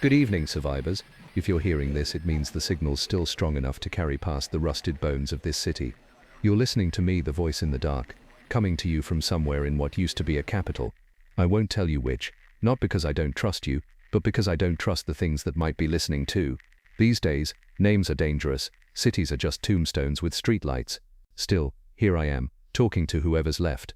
Good evening, survivors. If you're hearing this, it means the signal's still strong enough to carry past the rusted bones of this city. You're listening to me, the voice in the dark, coming to you from somewhere in what used to be a capital. I won't tell you which, not because I don't trust you, but because I don't trust the things that might be listening too. These days, names are dangerous, cities are just tombstones with streetlights. Still, here I am, talking to whoever's left.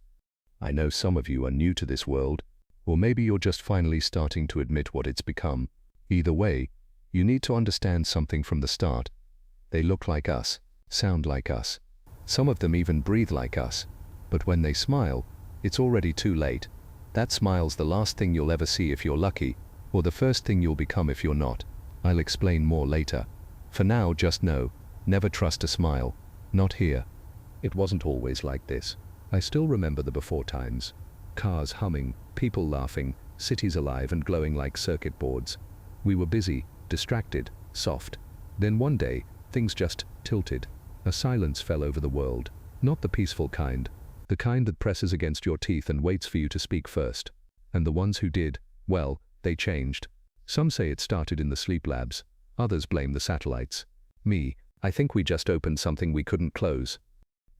I know some of you are new to this world, or maybe you're just finally starting to admit what it's become. Either way, you need to understand something from the start. They look like us, sound like us. Some of them even breathe like us. But when they smile, it's already too late. That smile's the last thing you'll ever see if you're lucky, or the first thing you'll become if you're not. I'll explain more later. For now, just know, never trust a smile. Not here. It wasn't always like this. I still remember the before times. Cars humming, people laughing, cities alive and glowing like circuit boards. We were busy, distracted, soft. Then one day, things just tilted. A silence fell over the world. Not the peaceful kind. The kind that presses against your teeth and waits for you to speak first. And the ones who did, well, they changed. Some say it started in the sleep labs. Others blame the satellites. Me, I think we just opened something we couldn't close.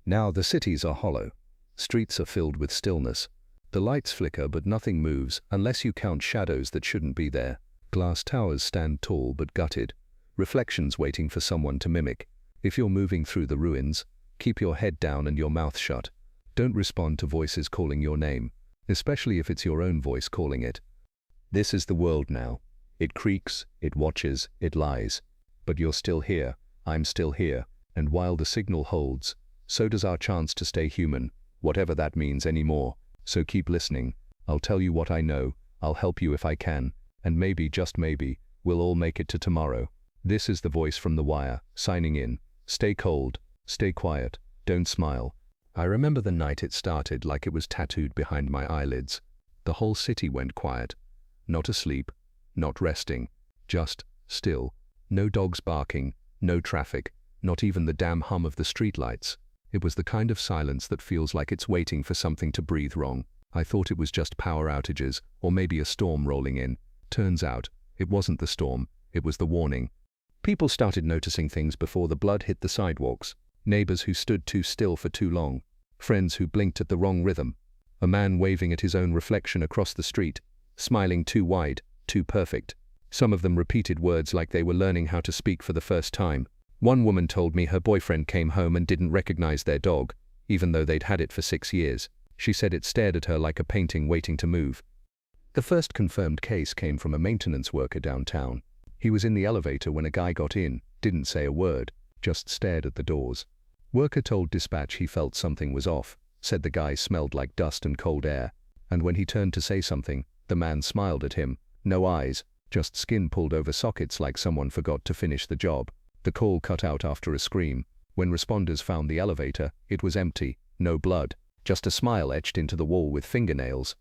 Now the cities are hollow. Streets are filled with stillness. The lights flicker but nothing moves unless you count shadows that shouldn't be there. Glass towers stand tall but gutted, reflections waiting for someone to mimic. If you're moving through the ruins, keep your head down and your mouth shut. Don't respond to voices calling your name, especially if it's your own voice calling it. This is the world now. It creaks, it watches, it lies. But you're still here, I'm still here, and while the signal holds, so does our chance to stay human, whatever that means anymore. So keep listening. I'll tell you what I know, I'll help you if I can. And maybe, just maybe, we'll all make it to tomorrow. This is the voice from the wire, signing in. Stay cold, stay quiet, don't smile. I remember the night it started like it was tattooed behind my eyelids. The whole city went quiet. Not asleep, not resting, just still. No dogs barking, no traffic, not even the damn hum of the streetlights. It was the kind of silence that feels like it's waiting for something to breathe wrong. I thought it was just power outages, or maybe a storm rolling in. Turns out, it wasn't the storm, it was the warning. People started noticing things before the blood hit the sidewalks. Neighbors who stood too still for too long. Friends who blinked at the wrong rhythm. A man waving at his own reflection across the street. Smiling too wide, too perfect. Some of them repeated words like they were learning how to speak for the first time. One woman told me her boyfriend came home and didn't recognize their dog, even though they'd had it for 6 years. She said it stared at her like a painting waiting to move. The first confirmed case came from a maintenance worker downtown. He was in the elevator when a guy got in, didn't say a word, just stared at the doors. Worker told dispatch he felt something was off, said the guy smelled like dust and cold air, and when he turned to say something, the man smiled at him. No eyes, just skin pulled over sockets like someone forgot to finish the job. The call cut out after a scream. When responders found the elevator, it was empty, no blood, just a smile etched into the wall with fingernails.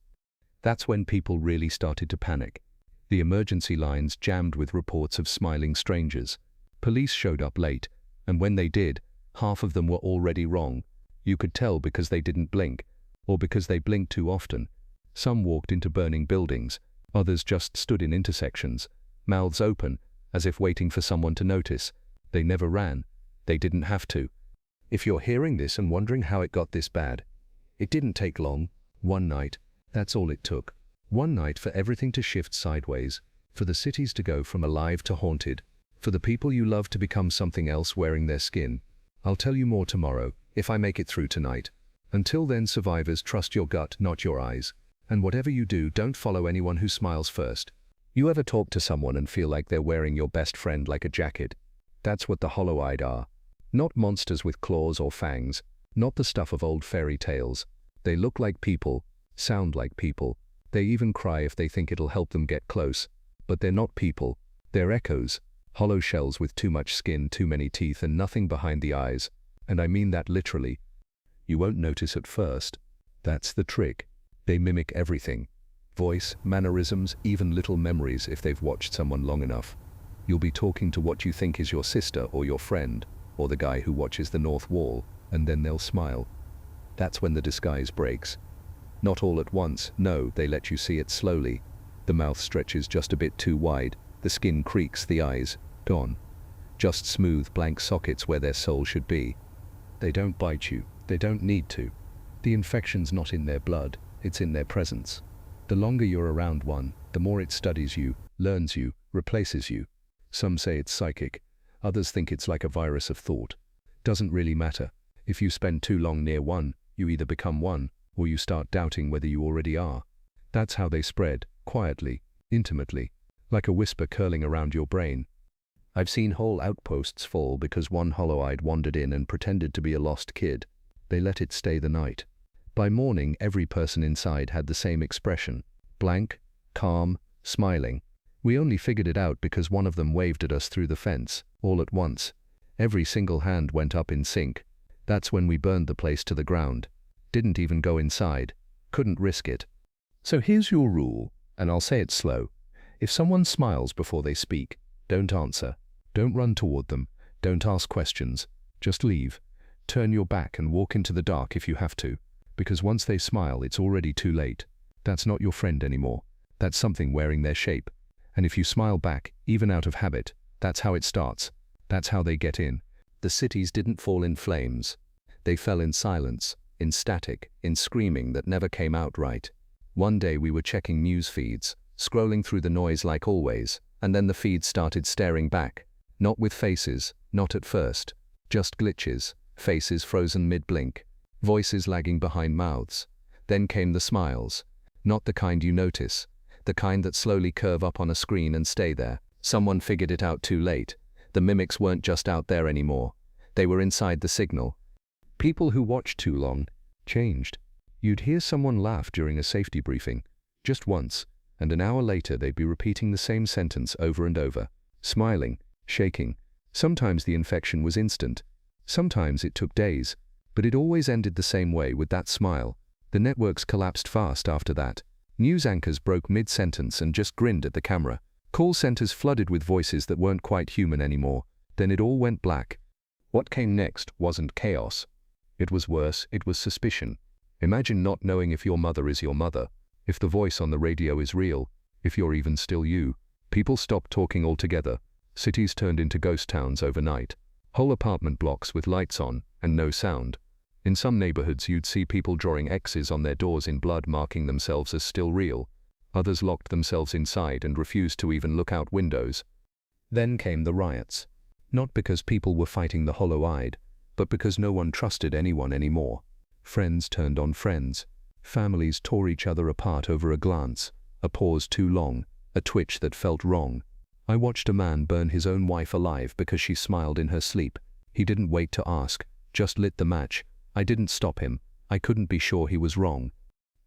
That's when people really started to panic. The emergency lines jammed with reports of smiling strangers. Police showed up late, and when they did, half of them were already wrong. You could tell because they didn't blink, or because they blinked too often. Some walked into burning buildings, others just stood in intersections, mouths open, as if waiting for someone to notice. They never ran. They didn't have to. If you're hearing this and wondering how it got this bad, it didn't take long. One night. That's all it took. One night for everything to shift sideways, for the cities to go from alive to haunted, for the people you love to become something else wearing their skin. I'll tell you more tomorrow, if I make it through tonight. Until then, survivors, trust your gut, not your eyes. And whatever you do, don't follow anyone who smiles first. You ever talk to someone and feel like they're wearing your best friend like a jacket? That's what the hollow-eyed are. Not monsters with claws or fangs, not the stuff of old fairy tales. They look like people, sound like people. They even cry if they think it'll help them get close. But they're not people. They're echoes. Hollow shells with too much skin, too many teeth, and nothing behind the eyes. And I mean that literally. You won't notice at first. That's the trick. They mimic everything. Voice, mannerisms, even little memories if they've watched someone long enough. You'll be talking to what you think is your sister or your friend, or the guy who watches the North Wall, and then they'll smile. That's when the disguise breaks. Not all at once, no, they let you see it slowly. The mouth stretches just a bit too wide, The skin creaks, the eyes, gone. Just smooth, blank sockets where their soul should be. They don't bite you, they don't need to. The infection's not in their blood, it's in their presence. The longer you're around one, the more it studies you, learns you, replaces you. Some say it's psychic, others think it's like a virus of thought. Doesn't really matter. If you spend too long near one, you either become one, or you start doubting whether you already are. That's how they spread, quietly, intimately, like a whisper curling around your brain. I've seen whole outposts fall because one hollow-eyed wandered in and pretended to be a lost kid. They let it stay the night. By morning, every person inside had the same expression, blank, calm, smiling. We only figured it out because one of them waved at us through the fence, all at once. Every single hand went up in sync. That's when we burned the place to the ground. Didn't even go inside. Couldn't risk it. So here's your rule, and I'll say it slow. If someone smiles before they speak, don't answer. Don't run toward them. Don't ask questions. Just leave. Turn your back and walk into the dark if you have to. Because once they smile, it's already too late. That's not your friend anymore. That's something wearing their shape. And if you smile back, even out of habit, that's how it starts. That's how they get in. The cities didn't fall in flames. They fell in silence, in static, in screaming that never came out right. One day we were checking news feeds, scrolling through the noise like always, and then the feed started staring back. Not with faces, not at first. Just glitches, faces frozen mid-blink. Voices lagging behind mouths. Then came the smiles. Not the kind you notice. The kind that slowly curve up on a screen and stay there. Someone figured it out too late. The mimics weren't just out there anymore. They were inside the signal. People who watched too long changed. You'd hear someone laugh during a safety briefing, just once, and an hour later they'd be repeating the same sentence over and over, smiling, shaking. Sometimes the infection was instant. Sometimes it took days. But it always ended the same way, with that smile. The networks collapsed fast after that. News anchors broke mid-sentence and just grinned at the camera. Call centers flooded with voices that weren't quite human anymore. Then it all went black. What came next wasn't chaos. It was worse, it was suspicion. Imagine not knowing if your mother is your mother, if the voice on the radio is real, if you're even still you. People stopped talking altogether. Cities turned into ghost towns overnight. Whole apartment blocks with lights on and no sound. In some neighborhoods you'd see people drawing X's on their doors in blood, marking themselves as still real. Others locked themselves inside and refused to even look out windows. Then came the riots. Not because people were fighting the hollow-eyed, but because no one trusted anyone anymore. Friends turned on friends. Families tore each other apart over a glance, a pause too long, a twitch that felt wrong. I watched a man burn his own wife alive because she smiled in her sleep. He didn't wait to ask, just lit the match. I didn't stop him. I couldn't be sure he was wrong.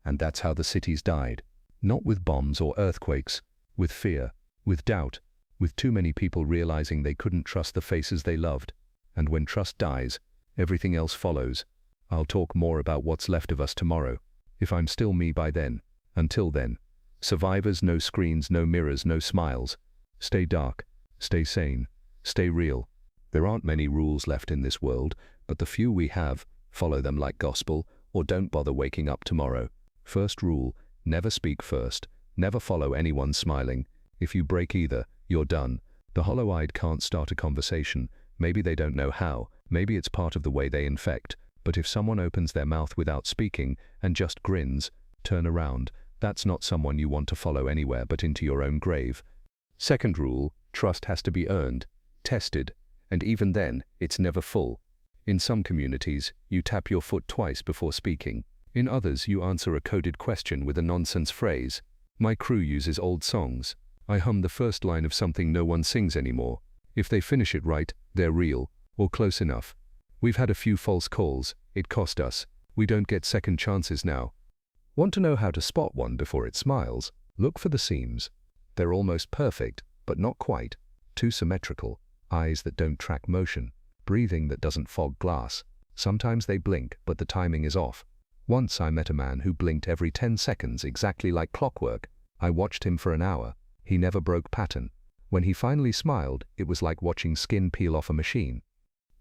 And that's how the cities died. Not with bombs or earthquakes, with fear, with doubt, with too many people realizing they couldn't trust the faces they loved. And when trust dies, everything else follows. I'll talk more about what's left of us tomorrow, if I'm still me by then. Until then, survivors, no screens, no mirrors, no smiles. Stay dark, stay sane, stay real. There aren't many rules left in this world, but the few we have, follow them like gospel, or don't bother waking up tomorrow. First rule, never speak first, never follow anyone smiling. If you break either, you're done. The hollow-eyed can't start a conversation. Maybe they don't know how, maybe it's part of the way they infect. But if someone opens their mouth without speaking and just grins, turn around. That's not someone you want to follow anywhere but into your own grave. Second rule, trust has to be earned, tested, and even then, it's never full. In some communities, you tap your foot twice before speaking. In others, you answer a coded question with a nonsense phrase. My crew uses old songs. I hum the first line of something no one sings anymore. If they finish it right, they're real, or close enough. We've had a few false calls. It cost us. We don't get second chances now. Want to know how to spot one before it smiles? Look for the seams. They're almost perfect, but not quite. Too symmetrical. Eyes that don't track motion. Breathing that doesn't fog glass. Sometimes they blink, but the timing is off. Once I met a man who blinked every 10 seconds exactly like clockwork. I watched him for an hour. He never broke pattern. When he finally smiled, it was like watching skin peel off a machine.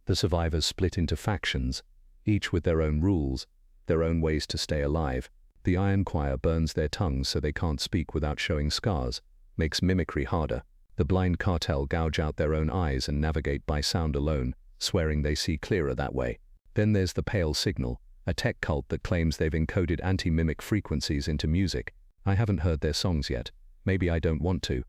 The survivors split into factions, each with their own rules, their own ways to stay alive. The Iron Choir burns their tongues so they can't speak without showing scars, makes mimicry harder. The blind cartel gouge out their own eyes and navigate by sound alone, swearing they see clearer that way. Then there's the pale signal, a tech cult that claims they've encoded anti-mimic frequencies into music. I haven't heard their songs yet. Maybe I don't want to.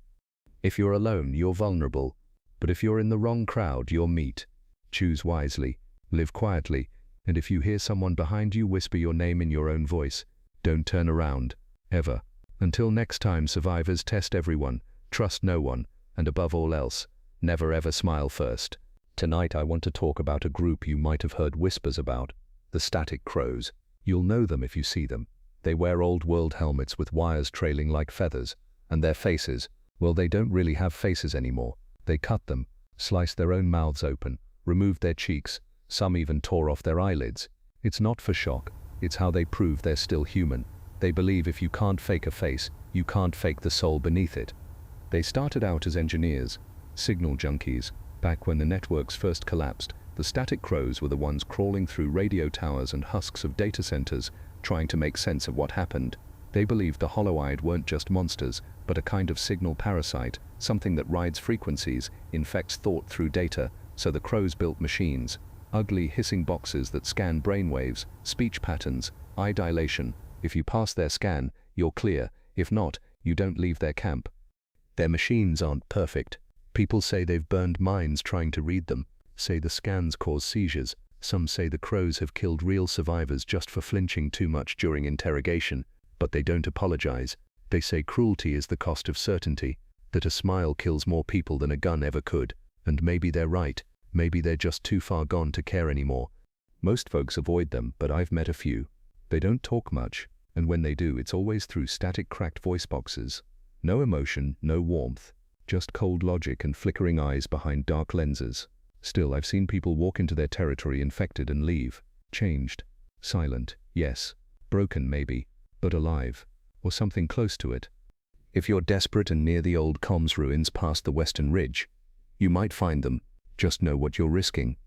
If you're alone, you're vulnerable. But if you're in the wrong crowd, you're meat. Choose wisely, live quietly, and if you hear someone behind you whisper your name in your own voice, don't turn around, ever. Until next time, survivors, test everyone, trust no one, and above all else, never ever smile first. Tonight I want to talk about a group you might have heard whispers about, the static crows. You'll know them if you see them. They wear old-world helmets with wires trailing like feathers, and their faces, well, they don't really have faces anymore. They cut them, sliced their own mouths open, removed their cheeks, some even tore off their eyelids. It's not for shock, it's how they prove they're still human. They believe if you can't fake a face, you can't fake the soul beneath it. They started out as engineers, signal junkies. Back when the networks first collapsed, the static crows were the ones crawling through radio towers and husks of data centers, trying to make sense of what happened. They believed the hollow-eyed weren't just monsters, but a kind of signal parasite, something that rides frequencies, infects thought through data. So the crows built machines, ugly hissing boxes that scan brainwaves, speech patterns, eye dilation. If you pass their scan, you're clear. If not, you don't leave their camp. Their machines aren't perfect. People say they've burned minds trying to read them, say the scans cause seizures. Some say the crows have killed real survivors just for flinching too much during interrogation, but they don't apologize. They say cruelty is the cost of certainty, that a smile kills more people than a gun ever could. And maybe they're right. Maybe they're just too far gone to care anymore. Most folks avoid them, but I've met a few. They don't talk much, and when they do, it's always through static, cracked voice boxes. No emotion, no warmth, just cold logic and flickering eyes behind dark lenses. Still, I've seen people walk into their territory infected and leave. Changed. Silent, yes. Broken maybe, but alive. Or something close to it. If you're desperate and near the old comms ruins past the Western Ridge, you might find them. Just know what you're risking.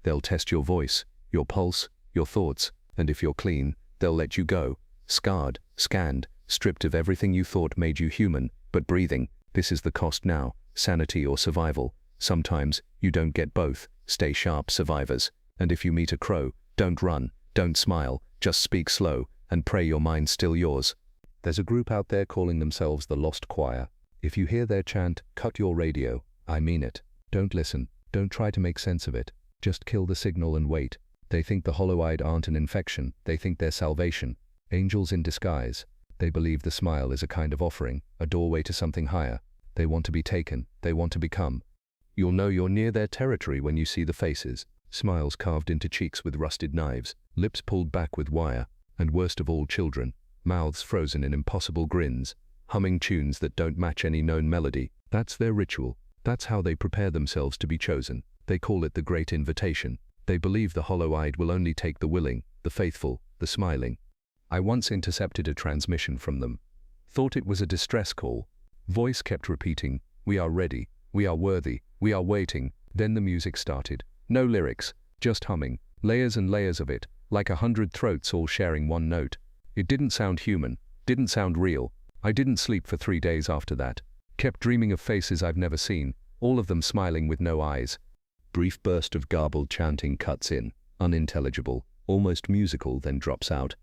They'll test your voice, your pulse, your thoughts, and if you're clean, they'll let you go. Scarred, scanned, stripped of everything you thought made you human, but breathing. This is the cost now, sanity or survival. Sometimes, you don't get both. Stay sharp, survivors. And if you meet a crow, don't run, don't smile, just speak slow, and pray your mind's still yours. There's a group out there calling themselves the Lost Choir. If you hear their chant, cut your radio. I mean it. Don't listen. Don't try to make sense of it. Just kill the signal and wait. They think the hollow-eyed aren't an infection. They think they're salvation. Angels in disguise. They believe the smile is a kind of offering, a doorway to something higher. They want to be taken. They want to become. You'll know you're near their territory when you see the faces. Smiles carved into cheeks with rusted knives, lips pulled back with wire, and worst of all, children. Mouths frozen in impossible grins, humming tunes that don't match any known melody. That's their ritual. That's how they prepare themselves to be chosen. They call it the Great Invitation. They believe the hollow-eyed will only take the willing, the faithful, the smiling. I once intercepted a transmission from them. Thought it was a distress call. Voice kept repeating, "We are ready, we are worthy, we are waiting." Then the music started. No lyrics, just humming, layers and layers of it, like 100 throats all sharing one note. It didn't sound human, didn't sound real. I didn't sleep for 3 days after that. Kept dreaming of faces I've never seen, all of them smiling with no eyes. Brief burst of garbled chanting cuts in, unintelligible, almost musical, then drops out.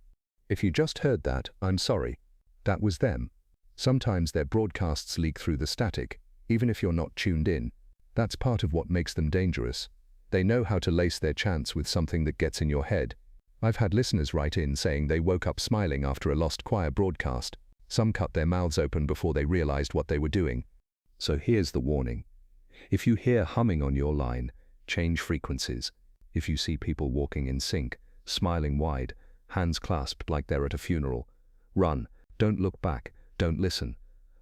If you just heard that, I'm sorry. That was them. Sometimes their broadcasts leak through the static, even if you're not tuned in. That's part of what makes them dangerous. They know how to lace their chants with something that gets in your head. I've had listeners write in saying they woke up smiling after a Lost Choir broadcast. Some cut their mouths open before they realized what they were doing. So here's the warning. If you hear humming on your line, change frequencies. If you see people walking in sync, smiling wide, hands clasped like they're at a funeral, run. Don't look back. Don't listen.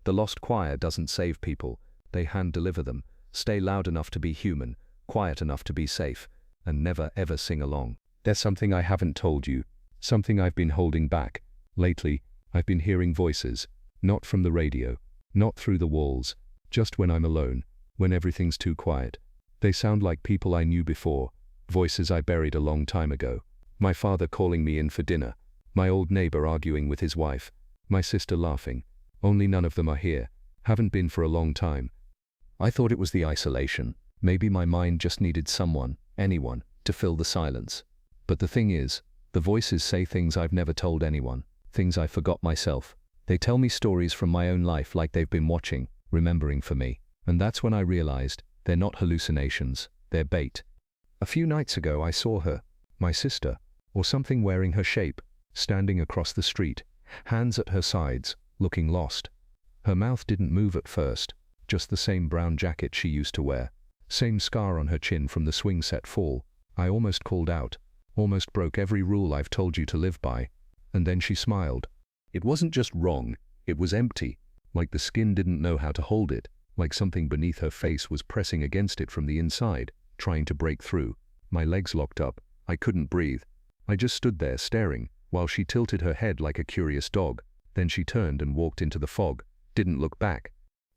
The Lost Choir doesn't save people. They hand-deliver them. Stay loud enough to be human, quiet enough to be safe, and never ever sing along. There's something I haven't told you, something I've been holding back. Lately, I've been hearing voices, not from the radio, not through the walls, just when I'm alone, when everything's too quiet. They sound like people I knew before, voices I buried a long time ago. My father calling me in for dinner, my old neighbor arguing with his wife, my sister laughing. Only none of them are here, haven't been for a long time. I thought it was the isolation. Maybe my mind just needed someone, anyone, to fill the silence. But the thing is, the voices say things I've never told anyone, things I forgot myself. They tell me stories from my own life like they've been watching, remembering for me. And that's when I realized, they're not hallucinations, they're bait. A few nights ago I saw her, my sister, or something wearing her shape, standing across the street, hands at her sides, looking lost. Her mouth didn't move at first, just the same brown jacket she used to wear, same scar on her chin from the swing set fall. I almost called out, almost broke every rule I've told you to live by, and then she smiled. It wasn't just wrong, it was empty, like the skin didn't know how to hold it, like something beneath her face was pressing against it from the inside, trying to break through. My legs locked up, I couldn't breathe. I just stood there staring, while she tilted her head like a curious dog. Then she turned and walked into the fog, didn't look back.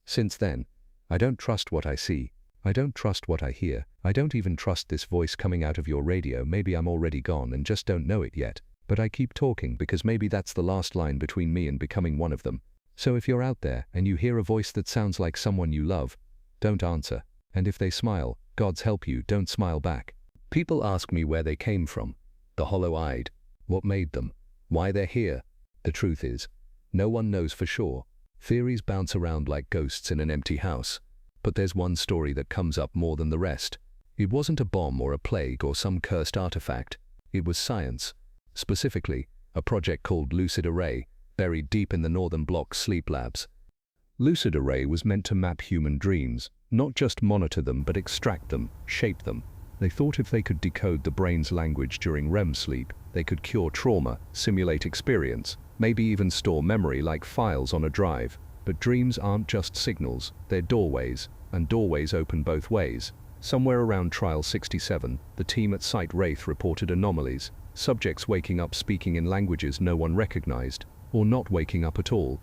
Since then, I don't trust what I see. I don't trust what I hear. I don't even trust this voice coming out of your radio. Maybe I'm already gone and just don't know it yet. But I keep talking because maybe that's the last line between me and becoming one of them. So if you're out there and you hear a voice that sounds like someone you love, don't answer. And if they smile, God's help you, don't smile back. People ask me where they came from, the hollow-eyed, what made them, why they're here. The truth is, no one knows for sure. Theories bounce around like ghosts in an empty house. But there's one story that comes up more than the rest. It wasn't a bomb or a plague or some cursed artifact. It was science. Specifically, a project called Lucid Array, buried deep in the Northern Block's sleep labs. Lucid Array was meant to map human dreams, not just monitor them but extract them, shape them. They thought if they could decode the brain's language during REM sleep, they could cure trauma, simulate experience, maybe even store memory like files on a drive. But dreams aren't just signals, they're doorways, and doorways open both ways. Somewhere around Trial 67, the team at Site Wraith reported anomalies, subjects waking up speaking in languages no one recognized, or not waking up at all.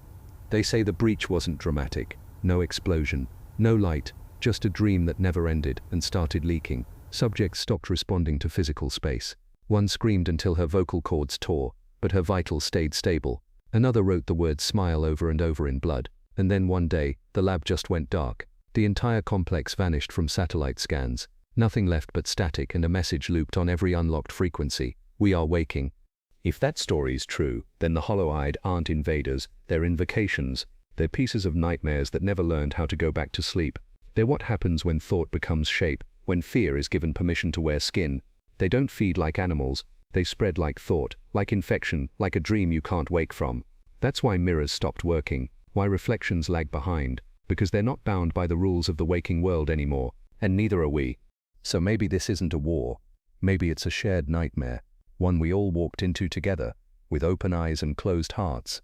They say the breach wasn't dramatic, no explosion, no light, just a dream that never ended and started leaking. Subjects stopped responding to physical space. One screamed until her vocal cords tore, but her vitals stayed stable. Another wrote the word smile over and over in blood. And then one day, the lab just went dark. The entire complex vanished from satellite scans. Nothing left but static and a message looped on every unlocked frequency. We are waking. If that story's true, then the hollow-eyed aren't invaders, they're invocations. They're pieces of nightmares that never learned how to go back to sleep. They're what happens when thought becomes shape, when fear is given permission to wear skin. They don't feed like animals, they spread like thought, like infection, like a dream you can't wake from. That's why mirrors stopped working, why reflections lag behind, because they're not bound by the rules of the waking world anymore, and neither are we. So maybe this isn't a war. Maybe it's a shared nightmare, one we all walked into together, with open eyes and closed hearts.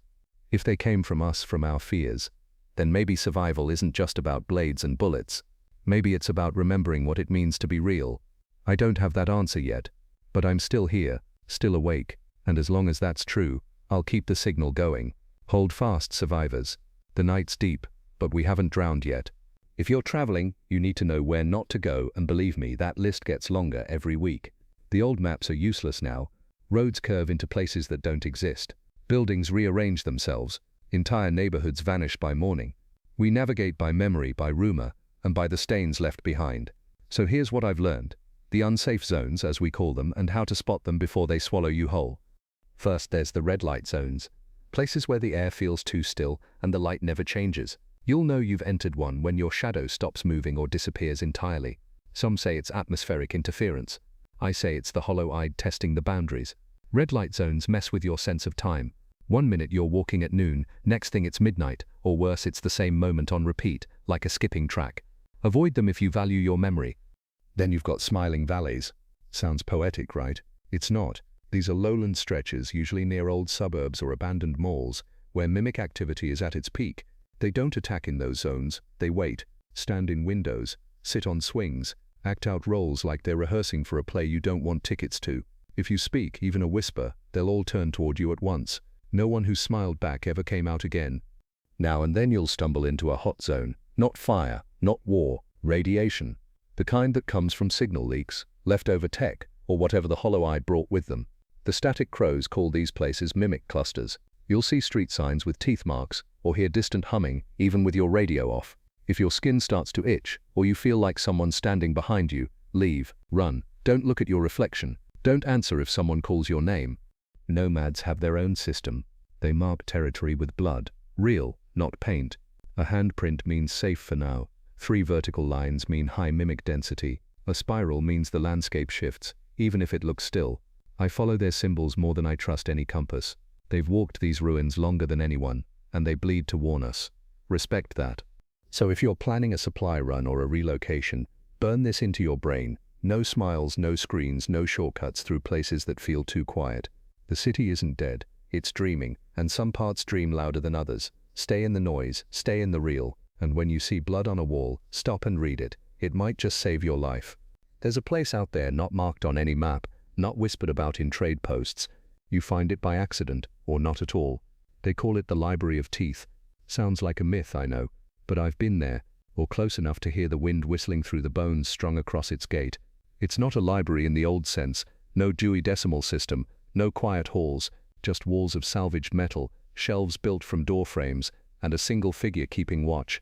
If they came from us, from our fears, then maybe survival isn't just about blades and bullets. Maybe it's about remembering what it means to be real. I don't have that answer yet, but I'm still here, still awake, and as long as that's true, I'll keep the signal going. Hold fast, survivors. The night's deep, but we haven't drowned yet. If you're traveling, you need to know where not to go, and believe me, that list gets longer every week. The old maps are useless now. Roads curve into places that don't exist. Buildings rearrange themselves. Entire neighborhoods vanish by morning. We navigate by memory, by rumor, and by the stains left behind. So here's what I've learned. The unsafe zones, as we call them, and how to spot them before they swallow you whole. First, there's the red light zones. Places where the air feels too still and the light never changes. You'll know you've entered one when your shadow stops moving or disappears entirely. Some say it's atmospheric interference. I say it's the hollow-eyed testing the boundaries. Red light zones mess with your sense of time. 1 minute you're walking at noon, next thing it's midnight, or worse, it's the same moment on repeat, like a skipping track. Avoid them if you value your memory. Then you've got smiling valleys. Sounds poetic, right? It's not. These are lowland stretches, usually near old suburbs or abandoned malls, where mimic activity is at its peak. They don't attack in those zones, they wait, stand in windows, sit on swings, act out roles like they're rehearsing for a play you don't want tickets to. If you speak, even a whisper, they'll all turn toward you at once. No one who smiled back ever came out again. Now and then you'll stumble into a hot zone. Not fire, not war, radiation. The kind that comes from signal leaks, leftover tech, or whatever the hollow-eyed brought with them. The static crows call these places mimic clusters. You'll see street signs with teeth marks, or hear distant humming, even with your radio off. If your skin starts to itch, or you feel like someone's standing behind you, leave, run. Don't look at your reflection. Don't answer if someone calls your name. Nomads have their own system. They mark territory with blood. Real, not paint. A handprint means safe for now. 3 vertical lines mean high mimic density. A spiral means the landscape shifts, even if it looks still. I follow their symbols more than I trust any compass. They've walked these ruins longer than anyone, and they bleed to warn us. Respect that. So if you're planning a supply run or a relocation, burn this into your brain. No smiles, no screens, no shortcuts through places that feel too quiet. The city isn't dead, it's dreaming, and some parts dream louder than others. Stay in the noise, stay in the real, and when you see blood on a wall, stop and read it. It might just save your life. There's a place out there not marked on any map, not whispered about in trade posts. You find it by accident, or not at all. They call it the Library of Teeth. Sounds like a myth, I know, but I've been there, or close enough to hear the wind whistling through the bones strung across its gate. It's not a library in the old sense, no Dewey Decimal System, no quiet halls, just walls of salvaged metal, shelves built from door frames, and a single figure keeping watch.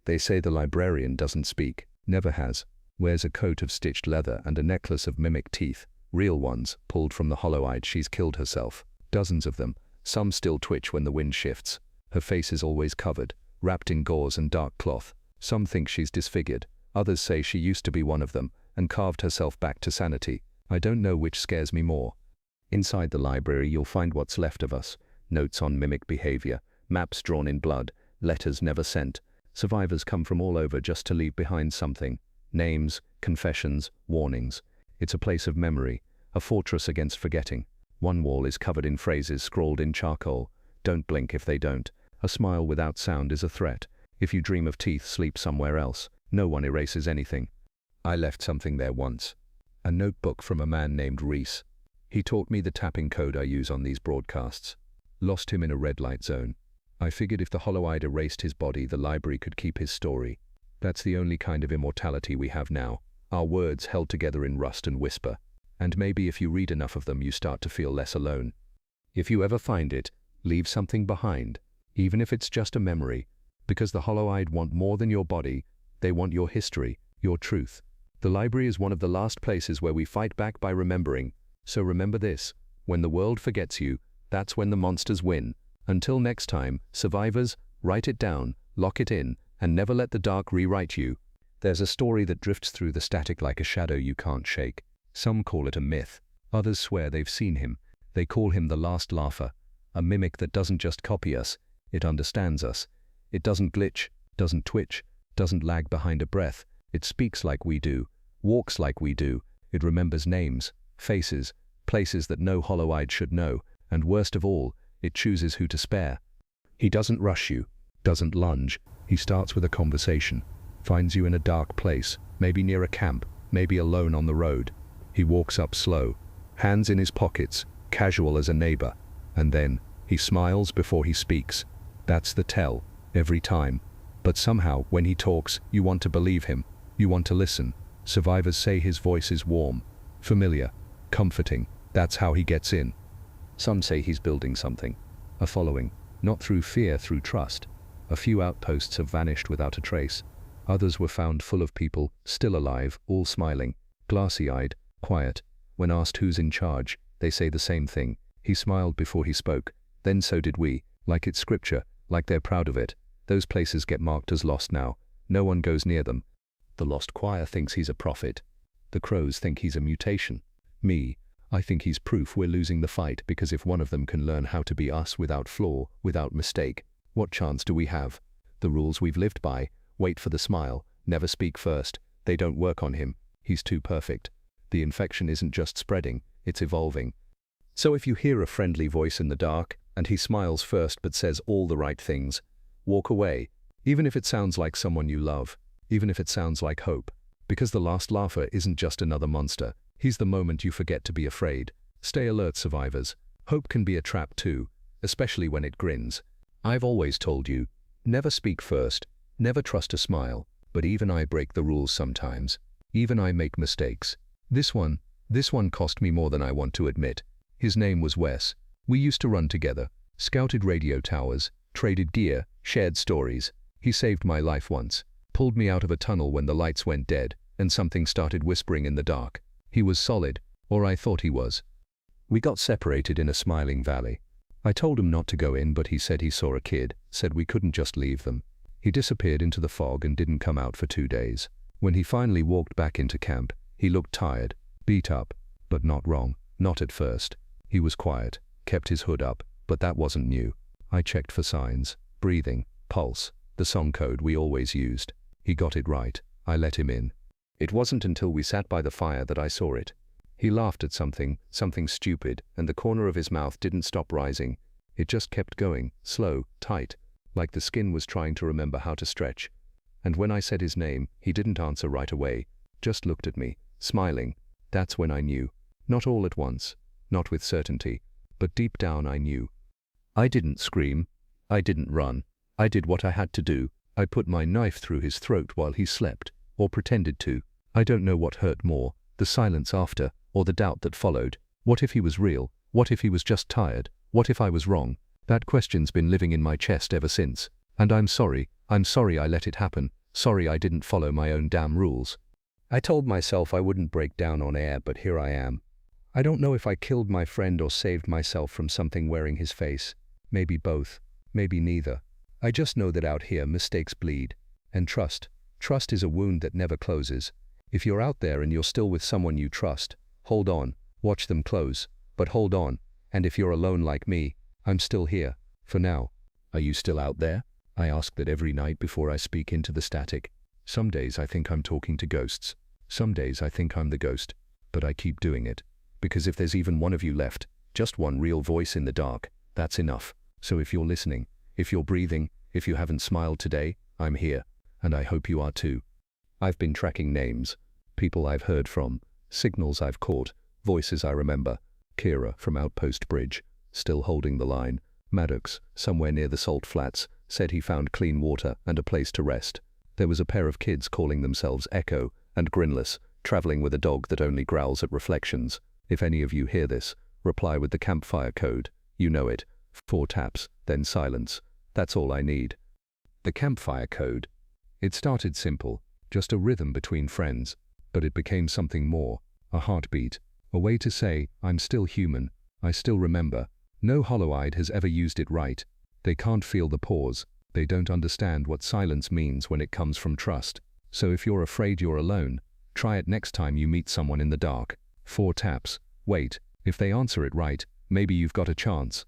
They say the librarian doesn't speak, never has, wears a coat of stitched leather and a necklace of mimic teeth, real ones, pulled from the hollow-eyed. She's killed herself. Dozens of them, some still twitch when the wind shifts. Her face is always covered, wrapped in gauze and dark cloth. Some think she's disfigured, others say she used to be one of them, and carved herself back to sanity. I don't know which scares me more. Inside the library you'll find what's left of us. Notes on mimic behavior, maps drawn in blood, letters never sent. Survivors come from all over just to leave behind something. Names, confessions, warnings. It's a place of memory, a fortress against forgetting. One wall is covered in phrases scrawled in charcoal. Don't blink if they don't. A smile without sound is a threat. If you dream of teeth, sleep somewhere else. No one erases anything. I left something there once. A notebook from a man named Reese. He taught me the tapping code I use on these broadcasts. Lost him in a red light zone. I figured if the hollow-eyed erased his body, the library could keep his story. That's the only kind of immortality we have now. Our words held together in rust and whisper. And maybe if you read enough of them, you start to feel less alone. If you ever find it, leave something behind, even if it's just a memory, because the hollow-eyed want more than your body. They want your history, your truth. The library is one of the last places where we fight back by remembering. So remember this, when the world forgets you, that's when the monsters win. Until next time, survivors, write it down, lock it in, and never let the dark rewrite you. There's a story that drifts through the static like a shadow you can't shake. Some call it a myth. Others swear they've seen him. They call him the last laugher. A mimic that doesn't just copy us, it understands us. It doesn't glitch, doesn't twitch, doesn't lag behind a breath. It speaks like we do, walks like we do. It remembers names, faces, places that no hollow-eyed should know, and worst of all, it chooses who to spare. He doesn't rush you, doesn't lunge. He starts with a conversation, finds you in a dark place, maybe near a camp, maybe alone on the road. He walks up slow, hands in his pockets, casual as a neighbor, and then he smiles before he speaks. That's the tell, every time. But somehow, when he talks, you want to believe him. You want to listen. Survivors say his voice is warm, familiar, comforting. That's how he gets in. Some say he's building something, a following, not through fear, through trust. A few outposts have vanished without a trace. Others were found full of people, still alive, all smiling, glassy-eyed, quiet. When asked who's in charge, they say the same thing. He smiled before he spoke. Then so did we. Like it's scripture, like they're proud of it. Those places get marked as lost now. No one goes near them. The lost choir thinks he's a prophet. The crows think he's a mutation. Me, I think he's proof we're losing the fight, because if one of them can learn how to be us without flaw, without mistake, what chance do we have? The rules we've lived by, wait for the smile, never speak first, they don't work on him. He's too perfect. The infection isn't just spreading, it's evolving. So if you hear a friendly voice in the dark, and he smiles first but says all the right things, walk away, even if it sounds like someone you love, even if it sounds like hope. Because the last laugher isn't just another monster, he's the moment you forget to be afraid. Stay alert, survivors. Hope can be a trap too, especially when it grins. I've always told you, never speak first, never trust a smile, but even I break the rules sometimes. Even I make mistakes. This one cost me more than I want to admit. His name was Wes. We used to run together, scouted radio towers, traded gear, shared stories. He saved my life once. pulled me out of a tunnel when the lights went dead, and something started whispering in the dark. He was solid, or I thought he was. We got separated in a smiling valley. I told him not to go in, but he said he saw a kid, said we couldn't just leave them. He disappeared into the fog and didn't come out for 2 days. When he finally walked back into camp, he looked tired, beat up, but not wrong, not at first. He was quiet, kept his hood up, but that wasn't new. I checked for signs, breathing, pulse, the song code we always used. He got it right. I let him in. It wasn't until we sat by the fire that I saw it. He laughed at something stupid, and the corner of his mouth didn't stop rising. It just kept going, slow, tight, like the skin was trying to remember how to stretch. And when I said his name, he didn't answer right away, just looked at me, smiling. That's when I knew. Not all at once, not with certainty, but deep down I knew. I didn't scream. I didn't run. I did what I had to do. I put my knife through his throat while he slept, or pretended to. I don't know what hurt more, the silence after, or the doubt that followed. What if he was real? What if he was just tired? What if I was wrong? That question's been living in my chest ever since. And I'm sorry I let it happen. Sorry I didn't follow my own damn rules. I told myself I wouldn't break down on air, but here I am. I don't know if I killed my friend or saved myself from something wearing his face. Maybe both. Maybe neither. I just know that out here mistakes bleed. And trust is a wound that never closes. If you're out there and you're still with someone you trust, hold on, watch them close, but hold on. And if you're alone like me, I'm still here, for now. Are you still out there? I ask that every night before I speak into the static. Some days I think I'm talking to ghosts. Some days I think I'm the ghost, but I keep doing it. Because if there's even one of you left, just one real voice in the dark, that's enough. So if you're listening, if you're breathing, if you haven't smiled today, I'm here, and I hope you are too. I've been tracking names, people I've heard from, signals I've caught, voices I remember. Kira from Outpost Bridge, still holding the line. Maddox, somewhere near the salt flats, said he found clean water and a place to rest. There was a pair of kids calling themselves Echo and Grinless, traveling with a dog that only growls at reflections. If any of you hear this, reply with the campfire code. You know it. 4 taps, then silence. That's all I need. The campfire code. It started simple, just a rhythm between friends, but it became something more, a heartbeat, a way to say, I'm still human, I still remember. No hollow-eyed has ever used it right. They can't feel the pause. They don't understand what silence means when it comes from trust. So if you're afraid you're alone, try it next time you meet someone in the dark. 4 taps. Wait, if they answer it right, maybe you've got a chance.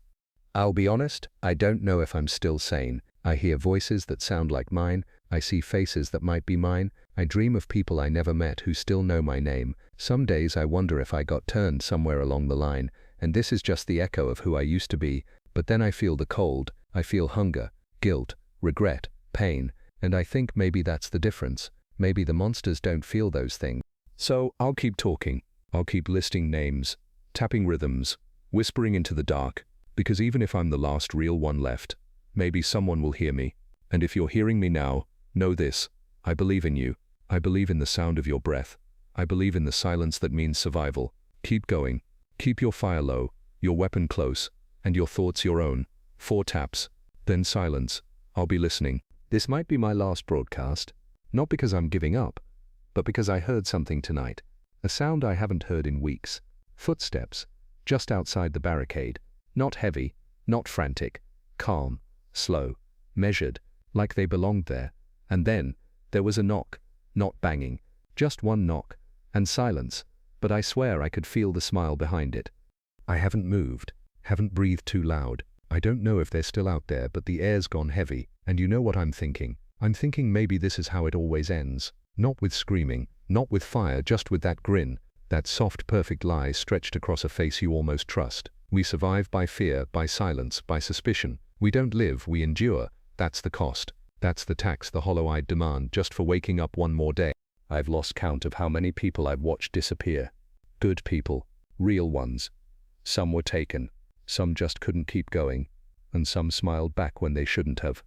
I'll be honest, I don't know if I'm still sane. I hear voices that sound like mine. I see faces that might be mine. I dream of people I never met who still know my name. Some days I wonder if I got turned somewhere along the line, and this is just the echo of who I used to be. But then I feel the cold. I feel hunger, guilt, regret, pain, and I think maybe that's the difference. Maybe the monsters don't feel those things. So I'll keep talking. I'll keep listing names, tapping rhythms, whispering into the dark, because even if I'm the last real one left, maybe someone will hear me. And if you're hearing me now, know this. I believe in you. I believe in the sound of your breath. I believe in the silence that means survival. Keep going. Keep your fire low, your weapon close, and your thoughts your own. 4 taps, then silence. I'll be listening. This might be my last broadcast, not because I'm giving up, but because I heard something tonight. A sound I haven't heard in weeks. Footsteps, just outside the barricade. Not heavy, not frantic. Calm, slow, measured, like they belonged there. And then, there was a knock. Not banging, just one knock, and silence. But I swear I could feel the smile behind it. I haven't moved, haven't breathed too loud. I don't know if they're still out there, but the air's gone heavy, and you know what I'm thinking. I'm thinking maybe this is how it always ends. Not with screaming, not with fire, just with that grin, that soft, perfect lie stretched across a face you almost trust. We survive by fear, by silence, by suspicion. We don't live, we endure. That's the cost. That's the tax the hollow-eyed demand just for waking up one more day. I've lost count of how many people I've watched disappear. Good people, real ones. Some were taken. Some just couldn't keep going, and some smiled back when they shouldn't have.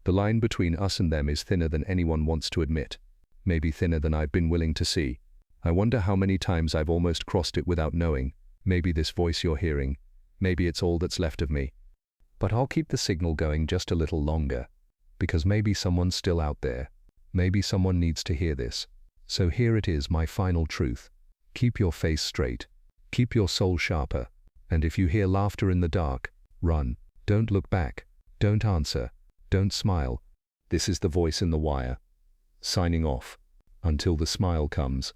The line between us and them is thinner than anyone wants to admit. Maybe thinner than I've been willing to see. I wonder how many times I've almost crossed it without knowing. Maybe this voice you're hearing, maybe it's all that's left of me. But I'll keep the signal going just a little longer, because maybe someone's still out there. Maybe someone needs to hear this. So here it is, my final truth. Keep your face straight. Keep your soul sharper. And if you hear laughter in the dark, run. Don't look back. Don't answer. Don't smile. This is the voice in the wire. Signing off. Until the smile comes.